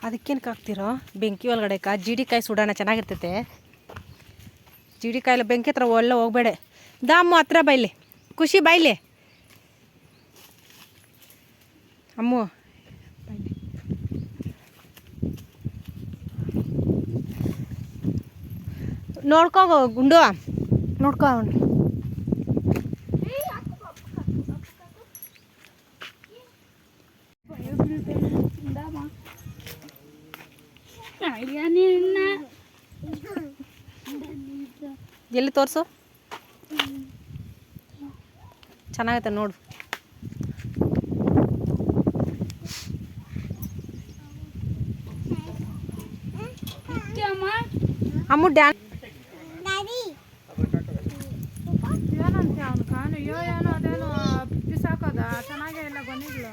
ಅದಕ್ಕೇನಕ್ಕೆ ಹಾಕ್ತಿರೋ ಬೆಂಕಿ ಒಳಗಡೆ ಜೀಡಿಕಾಯಿ ಸುಡೋಣ ಚೆನ್ನಾಗಿರ್ತೈತೆ. ಜೀಡಿಕಾಯಿಲ್ಲ ಬೆಂಕಿ ಹತ್ರ ಒಳ್ಳೆ ಹೋಗ್ಬೇಡ. ದಾಮು ಹತ್ರ ಬೈಲಿ, ಖುಷಿ ಬಾಯ್ಲಿ ಅಮ್ಮು ಬಾಯ್ಲಿ. ನೋಡ್ಕೋ ಗುಂಡು, ನೋಡ್ಕೋ ಅವನು. ಎಲ್ಲಿ ತೋರಿಸು, ಚೆನ್ನಾಗೈತೆ ನೋಡು. ಅಮ್ಮ ಡ್ಯಾನ್ ಏನಂತೆ ಅವನು ಕಾನು ಏನೋ ಅದೇನೋ ಬಿಸಾಕೋದ ಚೆನ್ನಾಗೇ ಇಲ್ಲ ಗೊನಿಗಳು.